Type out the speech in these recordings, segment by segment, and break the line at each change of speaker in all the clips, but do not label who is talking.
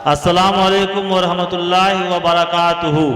अस्सलामु अलैकुम वरहमतुल्लाहि वबरकातुहू।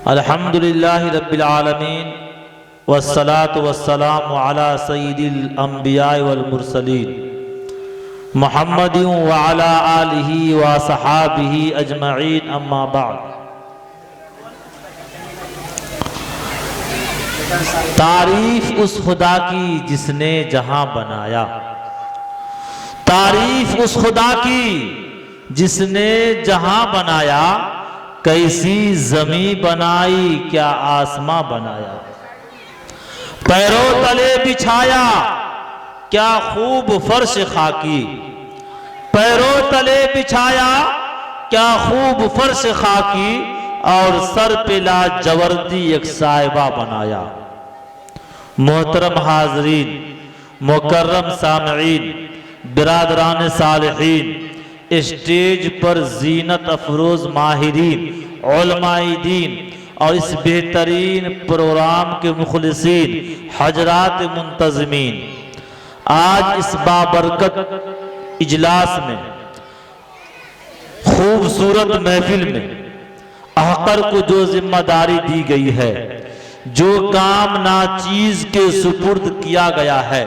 अल्हम्दुलिल्लाहि रब्बिल आलमीन वस्सलातु वस्सलामु अला सय्यिदिल अंबिया'i वल मुरसलीन मुहम्मदिन व अला आलिहि व सहाबिहि अजमईन, अम्मा बाद। तारीफ उस खुदा की जिसने जहां बनाया, तारीफ उस खुदा की जिसने जहां बनाया, कैसी जमी बनाई क्या आसमां बनाया। पैरों तले बिछाया क्या खूब फर्श खाकी, पैरों तले बिछाया क्या खूब फर्श खाकी, और सर पे लाजवर्दी एक साहिबा बनाया। मोहतरम हाजरीन, मुकर्रम सामईन, बिरादरान सालिहीन, स्टेज पर जीनत अफरोज माहिरीन, उलमाए दीन और इस बेहतरीन प्रोग्राम के मुखलिसीन, हजरात मुंतज़मीन, आज इस बाबरकत इजलास में, खूबसूरत महफिल में अहकर को जो जिम्मेदारी दी गई है, जो काम नाचीज के सुपुर्द किया गया है,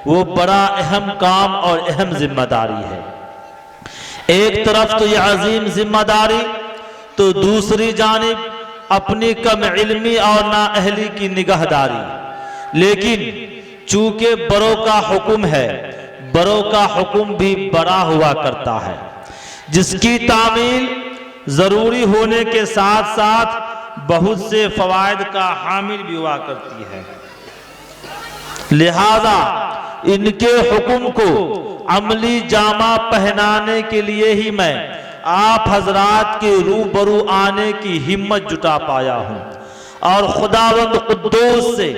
वो बड़ा अहम काम और अहम जिम्मेदारी है। एक तरफ तो यह अजीम जिम्मेदारी, तो दूसरी जानिब अपनी कम इल्मी और नाअहली की निगहदारी। लेकिन चूंकि बड़ों का हुक्म है, बड़ों का हुक्म भी बड़ा हुआ करता है, जिसकी तामील जरूरी होने के साथ साथ बहुत से फवायद का हामिल भी हुआ करती है। लिहाजा इनके हुक्म को अमली जामा पहनाने के लिए ही मैं आप हजरात के रूबरू आने की हिम्मत जुटा पाया हूँ, और खुदावंद कुद्दूस से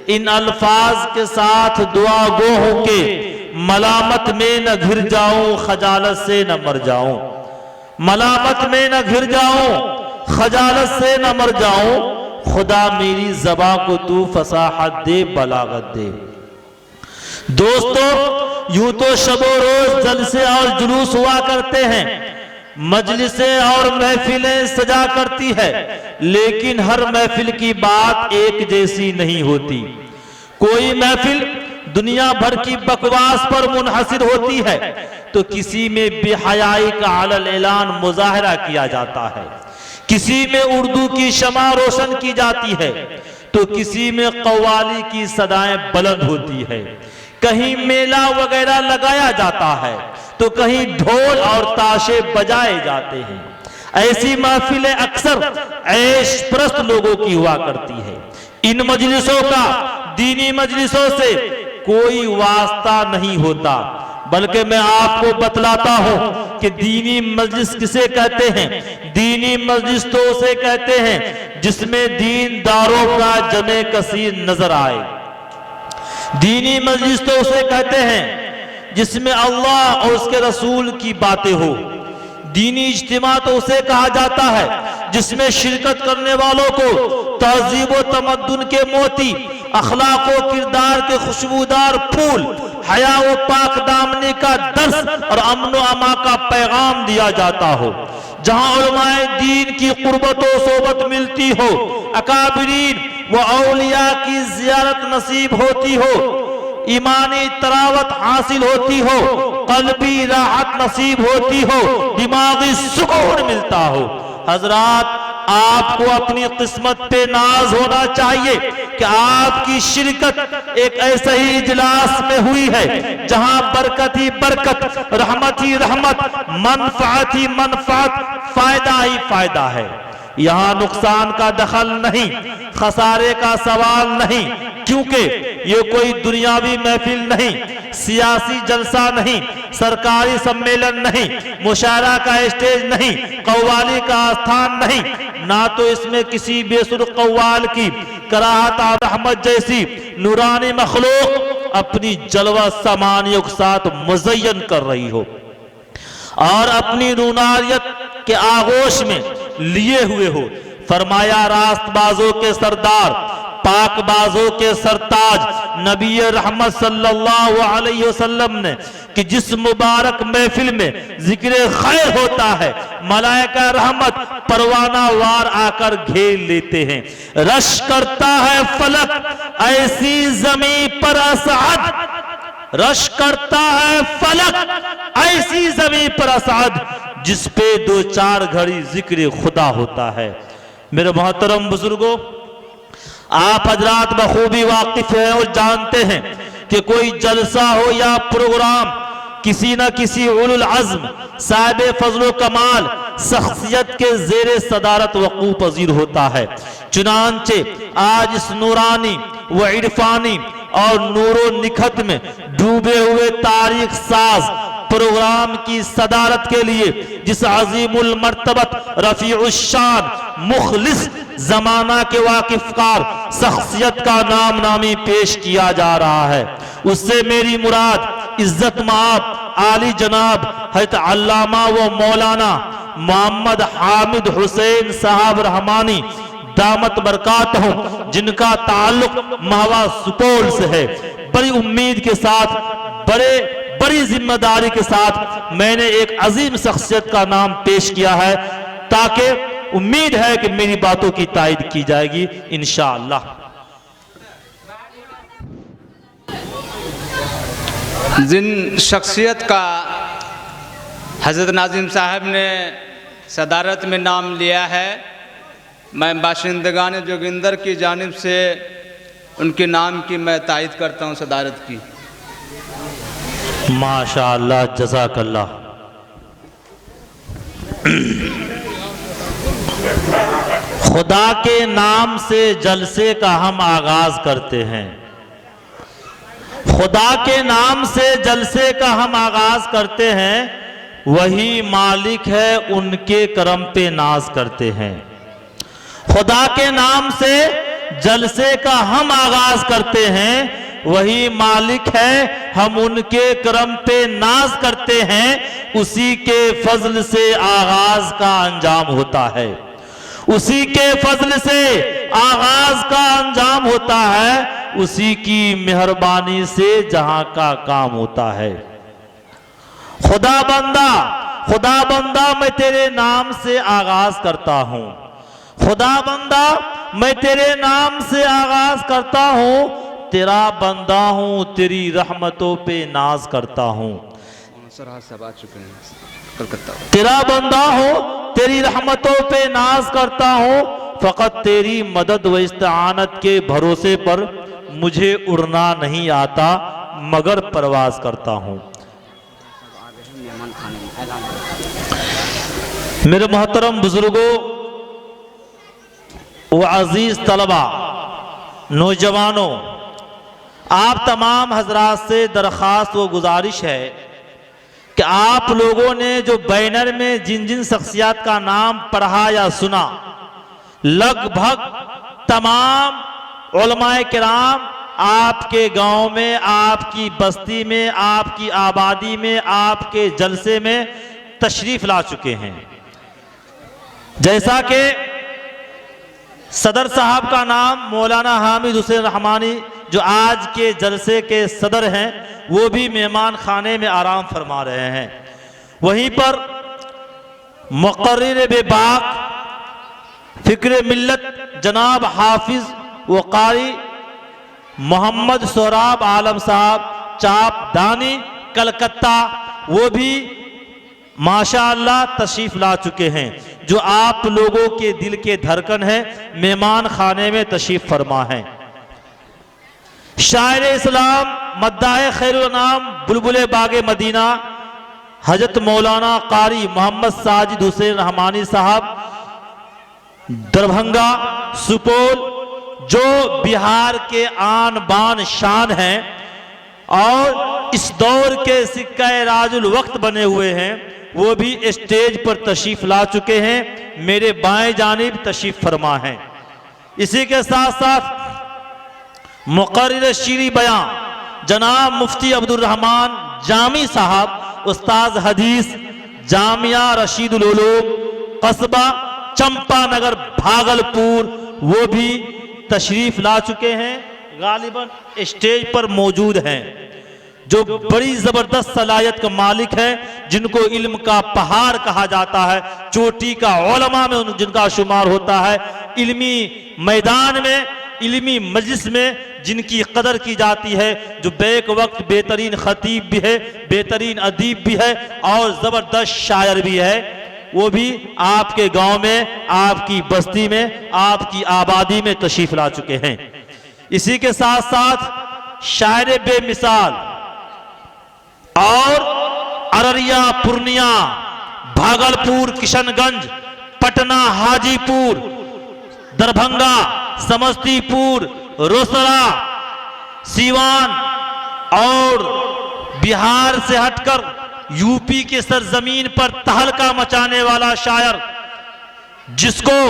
इन अल्फाज के साथ दुआ गो हो के मलामत में न घिर जाऊं, खजालत से न मर जाऊं, मलामत में न घिर जाऊं, खजालत से न मर जाऊं। खुदा मेरी ज़बां को तू फसाहत दे, बलागत दे। दोस्तों, यूं तो शबो रोज जलसे और जुलूस हुआ करते हैं, मजलिसें और महफिलें सजा करती है, लेकिन हर महफिल की बात एक जैसी नहीं होती। कोई महफिल दुनिया भर की बकवास पर मुनहसिर होती है, तो किसी में बेहयाई का अलल ऐलान मुजाहरा किया जाता है, किसी में उर्दू की शमा रोशन की जाती है, तो किसी में कव्वाली की सदाएं बुलंद होती है। कहीं मेला वगैरह लगाया जाता है, तो कहीं ढोल और ताशे बजाए जाते हैं। ऐसी महफिलें अक्सर ऐश प्रस्त लोगों की हुआ करती है। इन मजलिसों का दीनी मजलिसों से कोई वास्ता नहीं होता, बल्कि मैं आपको बतलाता हूं कि दीनी मजलिस किसे कहते हैं। दीनी मजलिस तो उसे कहते हैं जिसमें दीनदारों का जमे कसीर नजर आए। दीनी मजलिस तो उसे कहते हैं जिसमें अल्लाह और उसके रसूल की बातें हो। दीनी इज्तिमा तो उसे कहा जाता है जिसमें शिरकत करने वालों को तहजीब व तमद्दुन के मोती, अखलाक व किरदार के खुशबूदार फूल, हया व पाक दामनी का दर्स और अमन व अमा का पैगाम दिया जाता हो। जहां उलमाए दीन की कुर्बत व सोबत मिलती हो, अकाबिरीन व औलिया की जियारत नसीब होती हो, ईमानी तरावत हासिल होती हो, कल्बी राहत नसीब होती हो, दिमागी सुकून मिलता हो। हजरात, आपको अपनी किस्मत पे नाज होना चाहिए कि आपकी शिरकत एक ऐसे ही इजलास में हुई है जहां बरकत ही बरकत, रहमत ही रहमत, मनफात ही मनफात, फायदा ही फायदा है। यहाँ नुकसान का दखल नहीं, खसारे का सवाल नहीं, क्योंकि ये कोई दुनियावी महफिल नहीं, सियासी जलसा नहीं, सरकारी सम्मेलन नहीं, मुशायरा का स्टेज नहीं, कव्वाली का स्थान नहीं, ना तो इसमें किसी बेसुर कव्वाल की कराहत और रहमत जैसी नूरानी मखलूक अपनी जलवा सामानियों के साथ मुज़य्यन कर रही हो और अपनी नूरानियत के आगोश में लिए हुए हो। फरमाया, रास्तबाजों के सरदार, पाकबाजों के सरताज, नबी रहमत सल्लल्लाहु अलैहि वसल्लम ने कि जिस मुबारक महफिल में जिक्र खैर होता है, मलाइका रहमत परवाना वार आकर घेर लेते हैं। रश करता है फलक ऐसी जमी पर असअद, रश करता है फलक ऐसी जमी पर असअद जिस पे 2-4 घड़ी जिक्र खुदा होता है। मेरे मोहतरम बुजुर्गों, आप हजरात बखूबी वाकिफ हैं और जानते हैं कि कोई जलसा हो या प्रोग्राम किसी न किसी उलुल अज़्म साहिब फजल कमाल शख्सियत के ज़ेरे सदारत वक़ू पजीर होता है। चुनांचे आज इस नूरानी व इरफानी और नूरो निखत में डूबे हुए तारीख साज प्रोग्राम की सदारत के लिए जिस अजीमुल मर्तबत रफीउश शान मुखलिस जमाना के वाकिफकार शख्सियत का नाम नामी पेश किया जा रहा है, उससे मेरी मुराद इज्जत माब आली जनाब हज़रत अल्लामा व मौलाना मोहम्मद हामिद हुसैन साहब रहमानी दामत बरकातहू, जिनका ताल्लुक महवा सुपौल से है। बड़ी उम्मीद के साथ, बड़ी जिम्मेदारी के साथ मैंने एक अजीम शख्सियत का नाम पेश किया है, ताकि उम्मीद है कि मेरी बातों की तायद की जाएगी इंशाअल्लाह।
जिन शख्सियत का हज़रत नाज़िम साहब ने सदारत में नाम लिया है, मैं बाशिंदगान जोगिंदर की जानिब से उनके नाम की मैं तायद करता हूँ, सदारत की।
माशाअल्लाह, जज़ाकल्लाह। खुदा के नाम से जलसे का हम आगाज करते हैं, खुदा के नाम से जलसे का हम आगाज करते हैं, वही मालिक है उनके करम पे नाज करते हैं। खुदा के नाम से जलसे का हम आगाज करते हैं, वही मालिक है हम उनके करम पे नाज करते हैं। उसी के फजल से आगाज का अंजाम होता है, उसी के फजल से आगाज का अंजाम होता है, उसी की मेहरबानी से जहां का काम होता है। खुदा बंदा मैं तेरे नाम से आगाज करता हूं, खुदा बंदा मैं तेरे नाम से आगाज करता हूं, तेरा बंदा हूं, तेरी रहमतों पे नाज करता हूं। तेरा बंदा हो, तेरी रहमतों पे नाज करता हूं, फकत तेरी मदद व इस्तानत के भरोसे पर मुझे उड़ना नहीं आता, मगर परवाज करता हूं। मेरे मोहतरम बुजुर्गों व अजीज तलबा, नौजवानों, आप तमाम हजरात से दरख्वास्त व गुजारिश है कि आप लोगों ने जो बैनर में जिन जिन शख्सियत का नाम पढ़ा या सुना, लगभग तमाम उलमाए किराम आपके गांव में, आपकी बस्ती में, आपकी आबादी में, आपके जलसे में तशरीफ ला चुके हैं। जैसा कि सदर साहब का नाम मौलाना हामिद हुसैन रहमानी जो आज के जलसे के सदर हैं, वो भी मेहमान खाने में आराम फरमा रहे हैं। वहीं पर मुक़र्रिर बेबाक फ़िक्र मिल्लत जनाब हाफिज व कारी मोहम्मद सोहराब आलम साहब चाप दानी कलकत्ता, वो भी माशाअल्लाह तशरीफ ला चुके हैं, जो आप लोगों के दिल के धड़कन है, मेहमान खाने में तशरीफ फरमा है। शायर इस्लाम मद्दाह खैरुल नाम बुलबुल बागे मदीना हजरत मौलाना कारी मोहम्मद साजिद हुसैन रहमानी साहब दरभंगा सुपौल, जो बिहार के आन बान शान हैं और इस दौर के सिक्का राजुल वक्त बने हुए हैं, वो भी स्टेज पर तशरीफ ला चुके हैं, मेरे बाएं जानिब तशरीफ फरमा हैं। इसी के साथ साथ मुक़र्रिर शीरी बयां जनाब मुफ्ती अब्दुल रहमान जामी साहब उस्ताद हदीस जामिया रशीदुल उलूम कस्बा चंपानगर भागलपुर, वो भी तशरीफ ला चुके हैं। गालिबन स्टेज पर मौजूद हैं, जो बड़ी जबरदस्त सलाहियत का मालिक है, जिनको इल्म का पहाड़ कहा जाता है, चोटी का उलमा में जिनका शुमार होता है, इल्मी मैदान में, इल्मी मजलिस में जिनकी कदर की जाती है, जो बैक वक्त बेहतरीन खतीब भी है, बेहतरीन अदीब भी है और ज़बरदस्त शायर भी है, वो भी आपके गांव में, आपकी बस्ती में, आपकी आबादी में तशरीफ ला चुके हैं। इसी के साथ साथ शायर बेमिसाल और अररिया, पूर्णिया, भागलपुर, किशनगंज, पटना, हाजीपुर, दरभंगा, समस्तीपुर, रोसड़ा, सीवान और बिहार से हटकर यूपी के सरजमीन पर तहलका मचाने वाला शायर, जिसको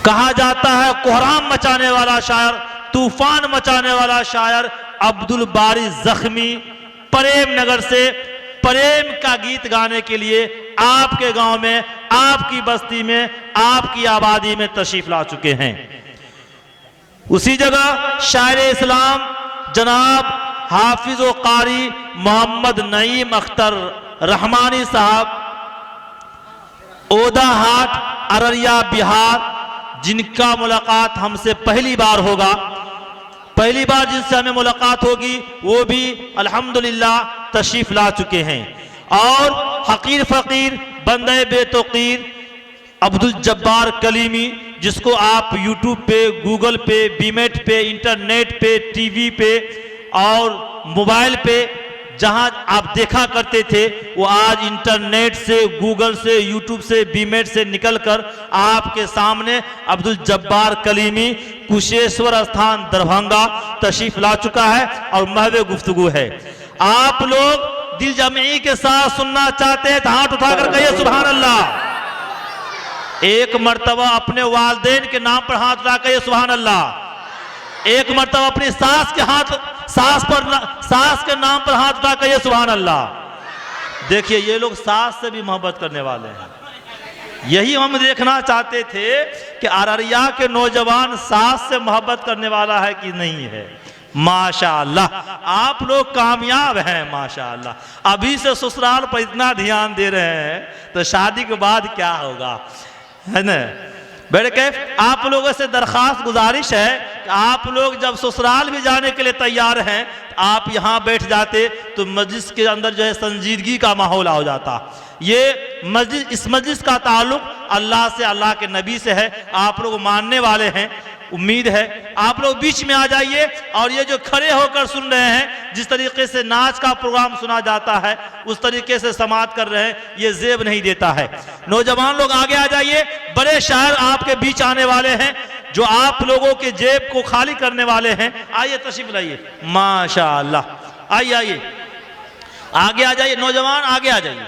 कहा जाता है कोहराम मचाने वाला शायर, तूफान मचाने वाला शायर अब्दुल बारी जख्मी प्रेम नगर से प्रेम का गीत गाने के लिए आपके गांव में, आपकी बस्ती में, आपकी आबादी में तशरीफ ला चुके हैं। उसी जगह शायर इस्लाम जनाब हाफिज व कारी मोहम्मद नईम अख्तर रहमानी साहब, ओदा हाट, अररिया, बिहार, जिनका मुलाकात हमसे पहली बार होगा, पहली बार जिनसे हमें मुलाकात होगी, वो भी अल्हम्दुलिल्लाह तशरीफ ला चुके हैं। और हकीर फ़कीर बंदे बेतौकीर अब्दुल जब्बार कलीमी, जिसको आप यूट्यूब पे, गूगल पे, बीमेट पे, इंटरनेट पे, टीवी पे और मोबाइल पे जहां आप देखा करते थे, वो आज इंटरनेट से, गूगल से, यूट्यूब से, बीमेट से निकलकर आपके सामने अब्दुल जब्बार कलीमी कुशेश्वर स्थान दरभंगा तशरीफ ला चुका है और महवे गुफ्तगू है। आप लोग दिल जमी के साथ सुनना चाहते हैं तो हाथ उठाकर कहिए सुभान अल्लाह। एक मर्तबा अपने वालिदैन के नाम पर हाथ उठा कहिए सुभान अल्लाह। एक मर्तबा अपनी सास के नाम पर हाथ उठा कहिए सुभान अल्लाह। देखिए ये लोग सास से भी मोहब्बत करने वाले हैं। यही हम देखना चाहते थे कि अररिया के नौजवान सास से मोहब्बत करने वाला है कि नहीं है। माशाअल्लाह आप लोग कामयाब हैं माशाअल्लाह। अभी से ससुराल पर इतना ध्यान दे रहे हैं तो शादी के बाद क्या होगा, है ना। बेटे कैफ आप लोगों से दरखास्त गुजारिश है कि आप लोग जब ससुराल भी जाने के लिए तैयार हैं, आप यहाँ बैठ जाते तो मस्जिद के अंदर जो है संजीदगी का माहौल हो जाता। ये मस्जिद, इस मस्जिद का ताल्लुक अल्लाह से, अल्लाह के नबी से है। आप लोग मानने वाले हैं, उम्मीद है आप लोग बीच में आ जाइए। और ये जो खड़े होकर सुन रहे हैं, जिस तरीके से नाच का प्रोग्राम सुना जाता है, उस तरीके से समात कर रहे हैं, ये जेब नहीं देता है। नौजवान लोग आगे आ जाइए, बड़े शायर आपके बीच आने वाले हैं जो आप लोगों के जेब को खाली करने वाले हैं। आइए तशरीफ लाइए माशाअल्लाह। आइए आइए आगे आ जाइए, नौजवान आगे आ जाइए।